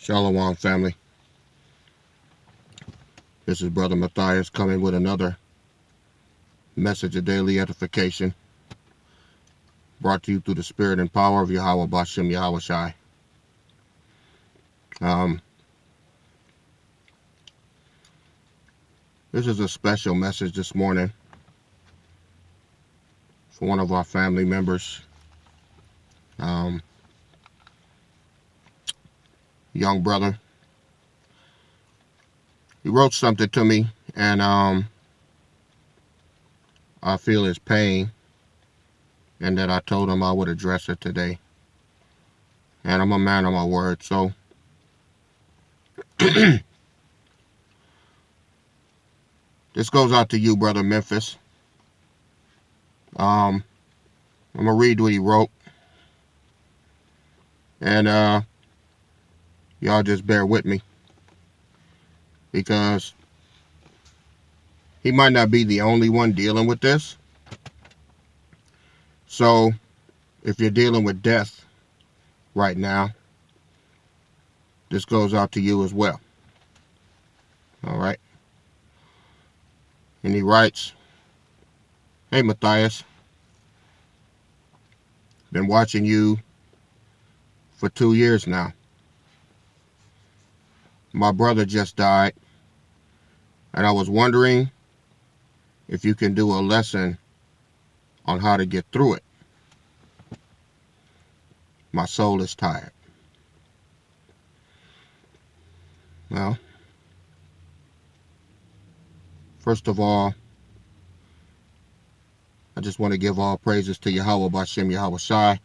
Shalom, family. This is Brother Matthias coming with another message of daily edification brought to you through the spirit and power of Yahweh Bashem Yahweh Shai. This is a special message this morning for one of our family members. Young brother. He wrote something to me, and I feel his pain, and that I told him I would address it today. And I'm a man of my word, so this goes out to you, Brother Memphis. I'm going to read what he wrote, and y'all just bear with me, because he might not be the only one dealing with this. So if you're dealing with death right now, this goes out to you as well. All right. And he writes, "Hey, Matthias, been watching you for 2 years now. My brother just died, and I was wondering if you can do a lesson on how to get through it. My soul is tired." Well, first of all, I just want to give all praises to Yahweh Bashem Yahweh Shai.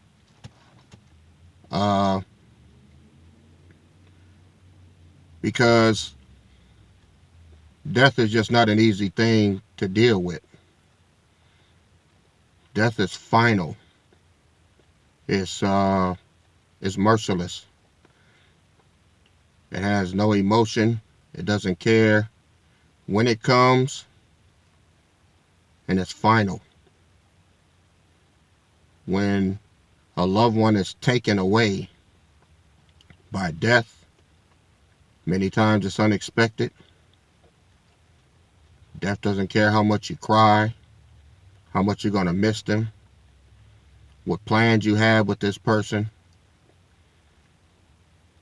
Because death is just not an easy thing to deal with. Death is final. It's merciless. It has no emotion. It doesn't care when it comes, and it's final. When a loved one is taken away by death, many times it's unexpected. Death doesn't care how much you cry, how much you're going to miss them, what plans you have with this person.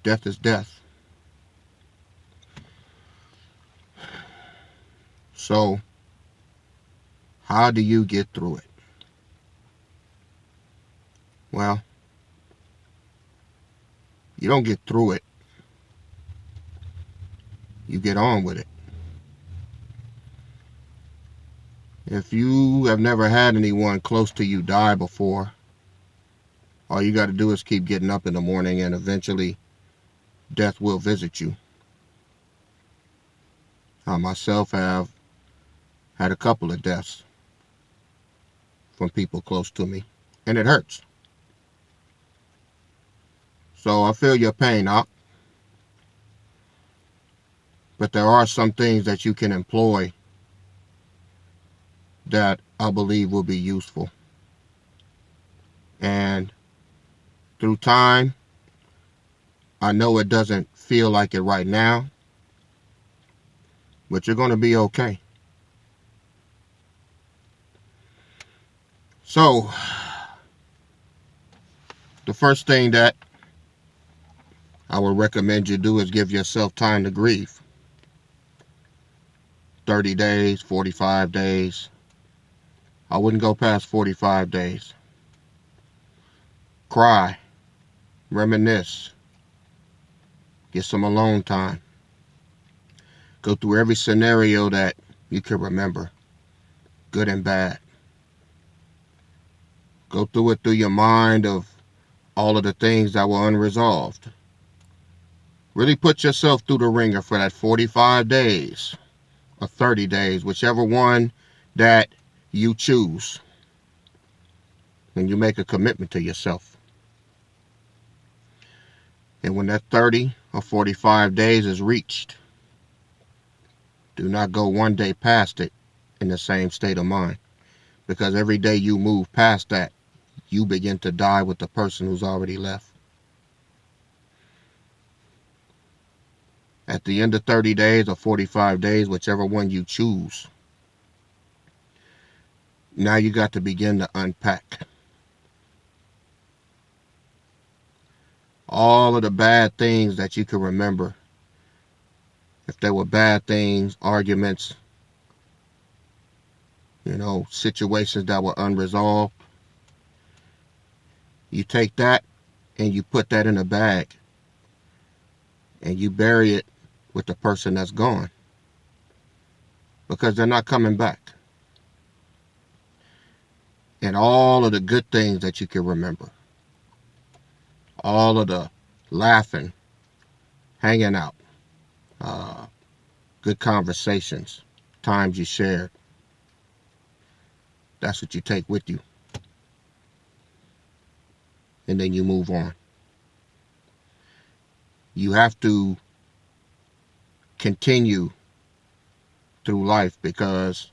Death is death. So, how do you get through it? Well, you don't get through it. You get on with it. If you have never had anyone close to you die before, all you got to do is keep getting up in the morning, and eventually death will visit you. I myself have had a couple of deaths from people close to me, and it hurts. So I feel your pain, Op. But there are some things that you can employ that I believe will be useful. And through time, I know it doesn't feel like it right now, but you're going to be okay. So, the first thing that I would recommend you do is give yourself time to grieve. 30 days, 45 days. I wouldn't go past 45 days. Cry. Reminisce. Get some alone time. Go through every scenario that you can remember, good and bad. Go through it through your mind of all of the things that were unresolved. Really put yourself through the ringer for that 45 days or 30 days, whichever one that you choose. And you make a commitment to yourself. And when that 30 or 45 days is reached, do not go one day past it in the same state of mind. Because every day you move past that, you begin to die with the person who's already left. At the end of 30 days or 45 days, whichever one you choose, now you got to begin to unpack all of the bad things that you can remember. If there were bad things, arguments, situations that were unresolved, you take that and you put that in a bag and you bury it with the person that's gone, because they're not coming back. And all of the good things that you can remember, all of the laughing, hanging out, good conversations, times you shared, that's what you take with you. And then you move on. You have to continue through life, because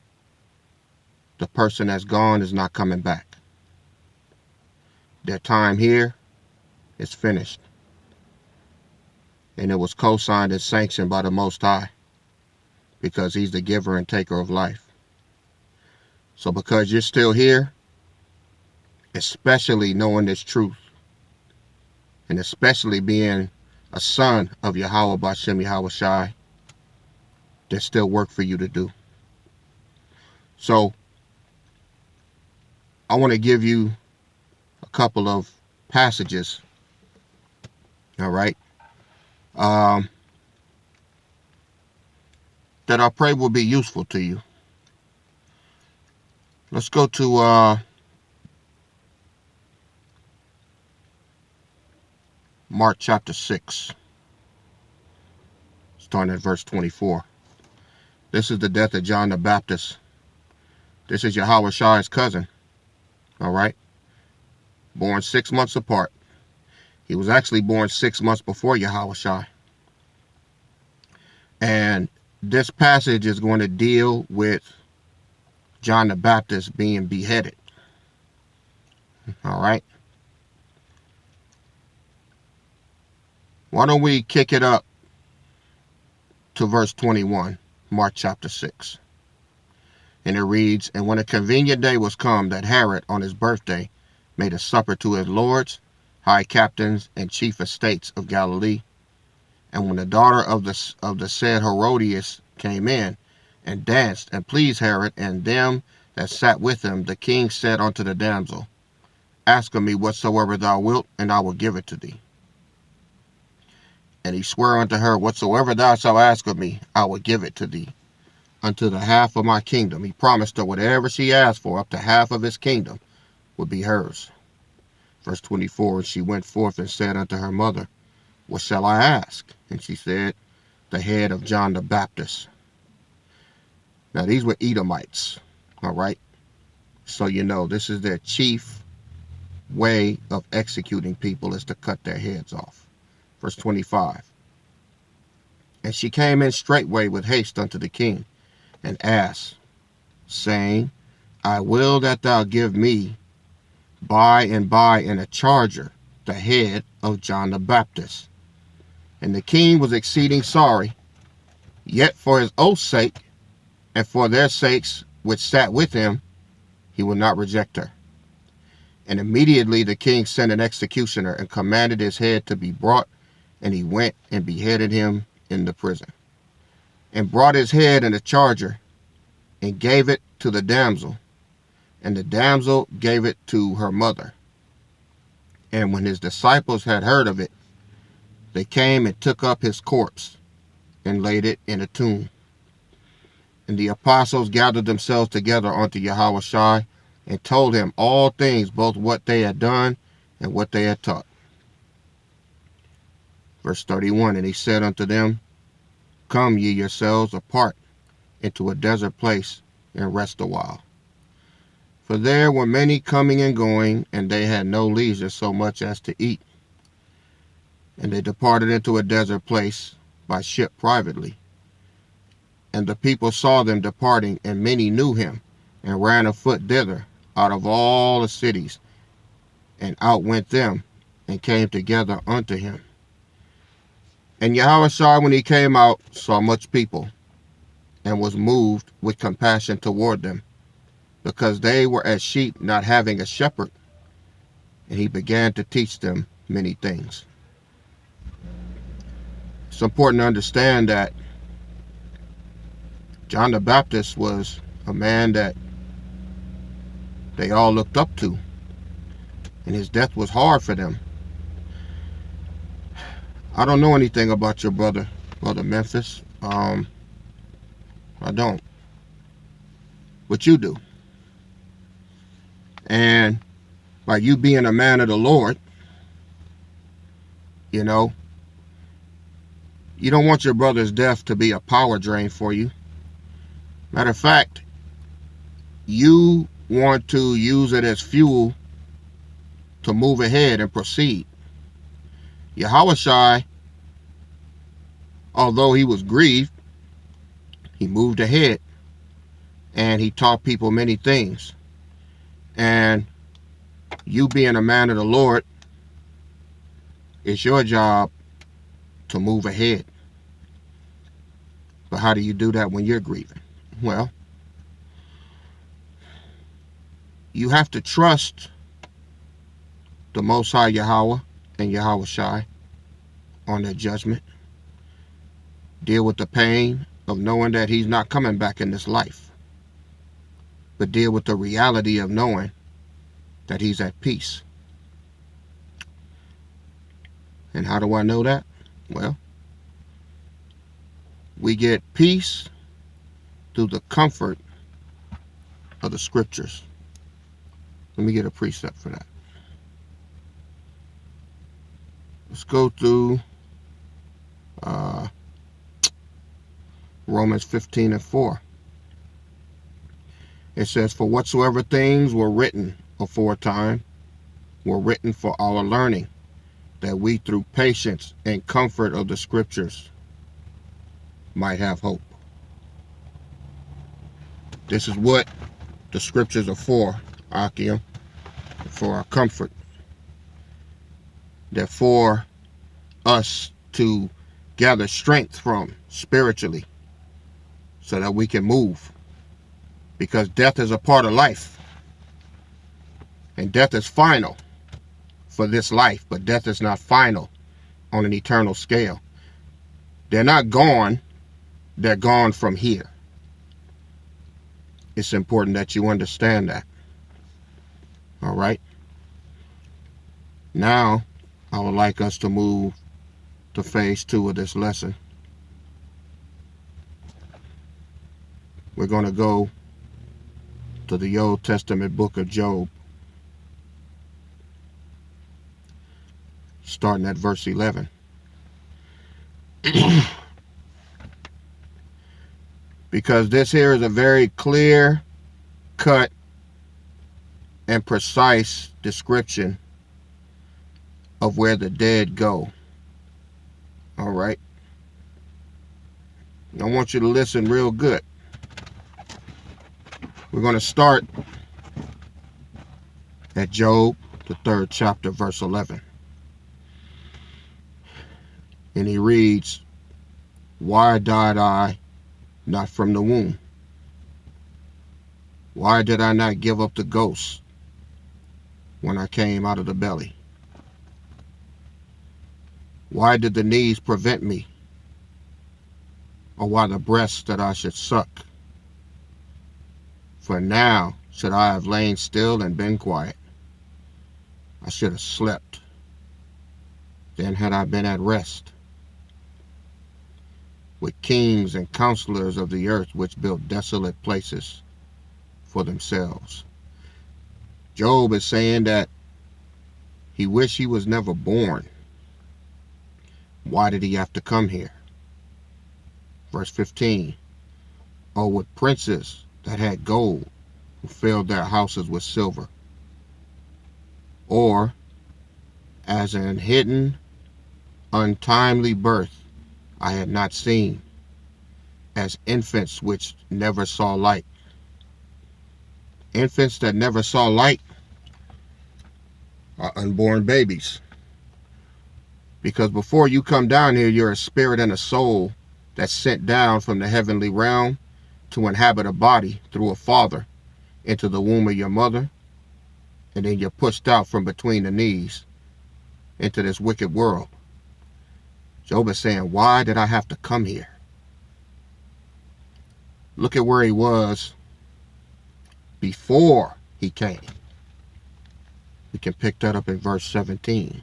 the person that's gone is not coming back. Their time here is finished. And it was co-signed and sanctioned by the Most High, because He's the giver and taker of life. So because you're still here, especially knowing this truth, and especially being a son of Yahweh Bashem Yahweh Shai, there's still work for you to do. So I want to give you a couple of passages, all right, that I pray will be useful to you. Let's go to Mark chapter 6, starting at verse 24. This is the death of John the Baptist. This is Yahweh Shai's cousin, all right, born 6 months apart. He was actually born 6 months before Yahweh Shai. And this passage is going to deal with John the Baptist being beheaded, all right. Why don't we kick it up to verse 21, Mark chapter 6. And it reads, "And when a convenient day was come, that Herod on his birthday made a supper to his lords, high captains, and chief estates of Galilee. And when the daughter of the said Herodias came in, and danced, and pleased Herod and them that sat with him, the king said unto the damsel, Ask of me whatsoever thou wilt, and I will give it to thee. And he sware unto her, Whatsoever thou shalt ask of me, I will give it to thee, unto the half of my kingdom." He promised her whatever she asked for, up to half of his kingdom, would be hers. Verse 24, "And she went forth and said unto her mother, What shall I ask? And she said, The head of John the Baptist." Now these were Edomites, all right? So this is their chief way of executing people, is to cut their heads off. Verse 25, "And she came in straightway with haste unto the king, and asked, saying, I will that thou give me by and by in a charger the head of John the Baptist. And the king was exceeding sorry, yet for his oath's sake, and for their sakes which sat with him, he would not reject her. And immediately the king sent an executioner, and commanded his head to be brought, and he went and beheaded him in the prison, and brought his head in a charger, and gave it to the damsel, and the damsel gave it to her mother. And when his disciples had heard of it, they came and took up his corpse, and laid it in a tomb. And the apostles gathered themselves together unto Yahweh Shai, and told him all things, both what they had done and what they had taught. Verse 31, "And he said unto them, Come ye yourselves apart into a desert place, and rest a while. For there were many coming and going, and they had no leisure so much as to eat. And they departed into a desert place by ship privately. And the people saw them departing, and many knew him, and ran afoot thither out of all the cities, and outwent them, and came together unto him. And Yahushua, when he came out, saw much people, and was moved with compassion toward them, because they were as sheep not having a shepherd. And he began to teach them many things. It's important to understand that John the Baptist was a man that they all looked up to, and his death was hard for them. I don't know anything about your brother Memphis. I don't. But you do. And by you being a man of the Lord, you know, you don't want your brother's death to be a power drain for you. Matter of fact, you want to use it as fuel to move ahead and proceed. Yahushua, although he was grieved, he moved ahead and he taught people many things. And you being a man of the Lord, it's your job to move ahead. But how do you do that when you're grieving? Well, you have to trust the Most High Yahweh and Yahushua on their judgment. Deal with the pain of knowing that he's not coming back in this life. But deal with the reality of knowing that he's at peace. And how do I know that? Well, we get peace through the comfort of the scriptures. Let me get a precept for that. Let's go through Romans 15:4. It says, for whatsoever things were written aforetime were written for our learning, that we through patience and comfort of the scriptures might have hope. This is what the scriptures are for, Akim, for our comfort. They're for us to gather strength from spiritually so that we can move. Because death is a part of life. And death is final for this life, but death is not final on an eternal scale. They're not gone, they're gone from here. It's important that you understand that. All right? Now, I would like us to move to phase 2 of this lesson. We're going to go to the Old Testament book of Job, starting at verse 11. Because this here is a very clear cut and precise description of where the dead go. All right? I want you to listen real good. We're going to start at Job, the 3rd chapter, verse 11. And he reads, why died I not from the womb? Why did I not give up the ghost when I came out of the belly? Why did the knees prevent me? Or why the breasts that I should suck? For now should I have lain still and been quiet. I should have slept. Then had I been at rest. With kings and counselors of the earth, which built desolate places for themselves. Job is saying that he wished he was never born. Why did he have to come here? Verse 15. Oh, with princes that had gold, who filled their houses with silver. Or, as an hidden, untimely birth I had not seen, as infants which never saw light. Infants that never saw light are unborn babies. Because before you come down here, you're a spirit and a soul that's sent down from the heavenly realm to inhabit a body through a father into the womb of your mother, and then you're pushed out from between the knees into this wicked world. Job is saying, why did I have to come here? Look at where he was before he came. We can pick that up in verse 17.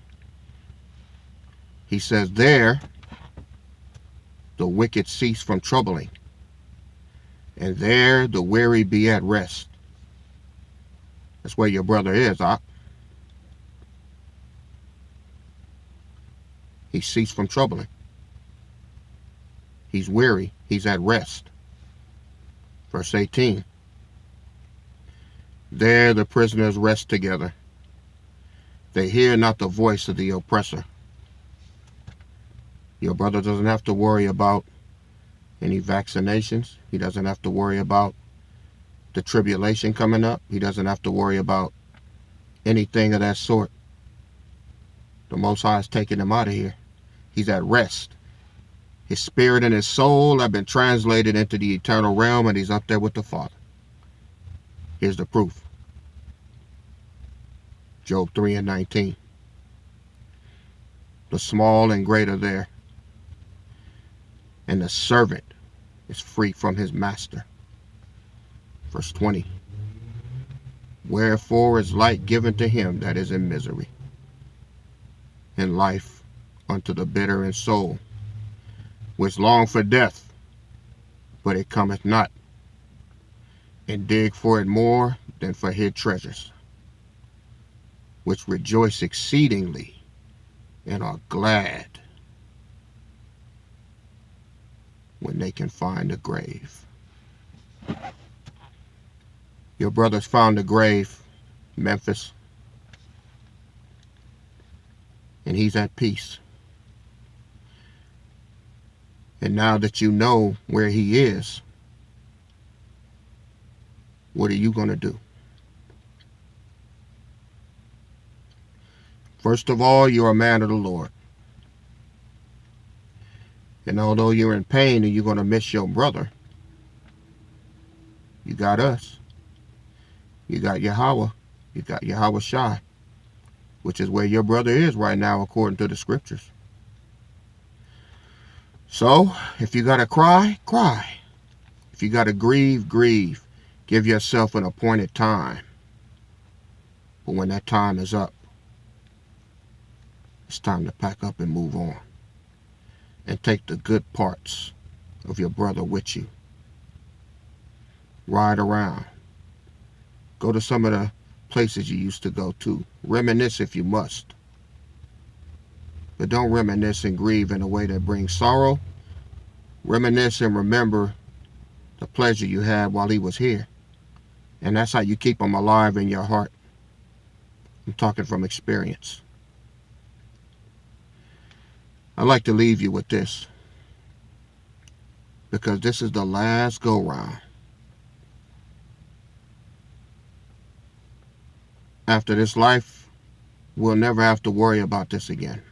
He says, there the wicked cease from troubling, and there the weary be at rest. That's where your brother is, He ceased from troubling. He's weary. He's at rest. Verse 18. There the prisoners rest together. They hear not the voice of the oppressor. Your brother doesn't have to worry about any vaccinations. He doesn't have to worry about the tribulation coming up. He doesn't have to worry about anything of that sort. The Most High is taking him out of here. He's at rest. His spirit and his soul have been translated into the eternal realm, and he's up there with the Father. Here's the proof. Job 3:19. The small and great are there, and the servant is free from his master. Verse 20. Wherefore is light given to him that is in misery, and life unto the bitter in soul, which long for death, but it cometh not, and dig for it more than for hid treasures, which rejoice exceedingly and are glad when they can find a grave. Your brothers found a grave, Memphis, and he's at peace. And now that you know where he is, what are you going to do? First of all, you're a man of the Lord. And although you're in pain and you're going to miss your brother, you got us. You got Yahweh. You got Yahweh Shai, which is where your brother is right now according to the scriptures. So, if you got to cry, cry. If you got to grieve, grieve. Give yourself an appointed time. But when that time is up, it's time to pack up and move on. And take the good parts of your brother with you. Ride around. Go to some of the places you used to go to. Reminisce if you must. But don't reminisce and grieve in a way that brings sorrow. Reminisce and remember the pleasure you had while he was here. And that's how you keep him alive in your heart. I'm talking from experience. I'd like to leave you with this, because this is the last go-round. After this life, we'll never have to worry about this again.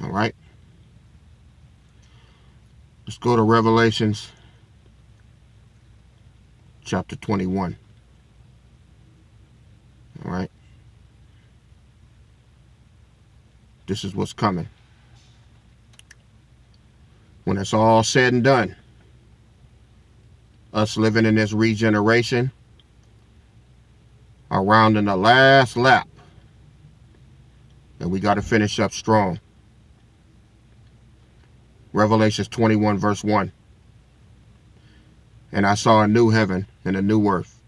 All right? Let's go to Revelations chapter 21. All right? This is what's coming. When it's all said and done, us living in this regeneration are rounding the last lap, and we got to finish up strong. Revelations 21 verse 1. And I saw a new heaven and a new earth,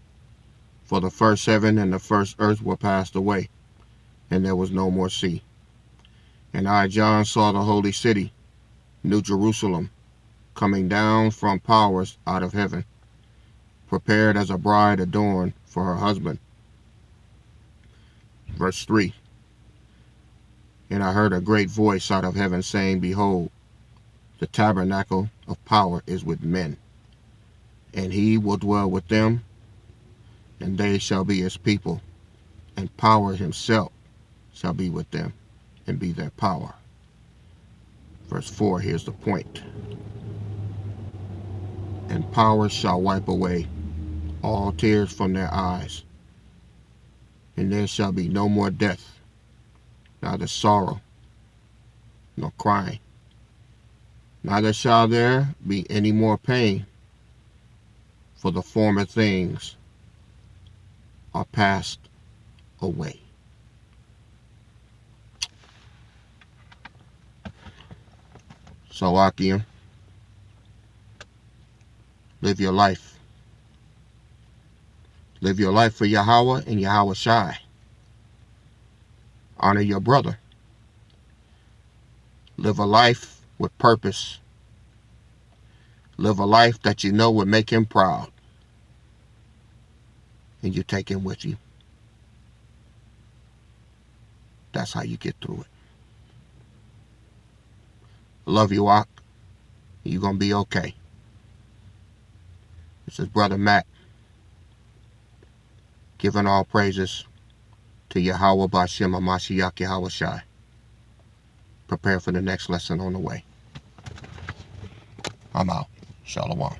for the first heaven and the first earth were passed away, and there was no more sea. And I, John, saw the holy city, New Jerusalem, coming down from powers out of heaven, prepared as a bride adorned for her husband. Verse 3. And I heard a great voice out of heaven saying, Behold, the tabernacle of power is with men, and he will dwell with them, and they shall be his people, and power himself shall be with them. and be their power. Verse 4, here's the point. And power shall wipe away all tears from their eyes, and there shall be no more death, neither sorrow, nor crying. Neither shall there be any more pain, for the former things are passed away. So, Akim, live your life. Live your life for Yahweh and Yahweh Shai. Honor your brother. Live a life with purpose. Live a life that you know would make him proud. And you take him with you. That's how you get through it. I love you, Ak. You're going to be okay. This is Brother Matt, giving all praises to Yahweh B'Shem HaMashiach Yahweh Shai. Prepare for the next lesson on the way. I'm out. Shalom.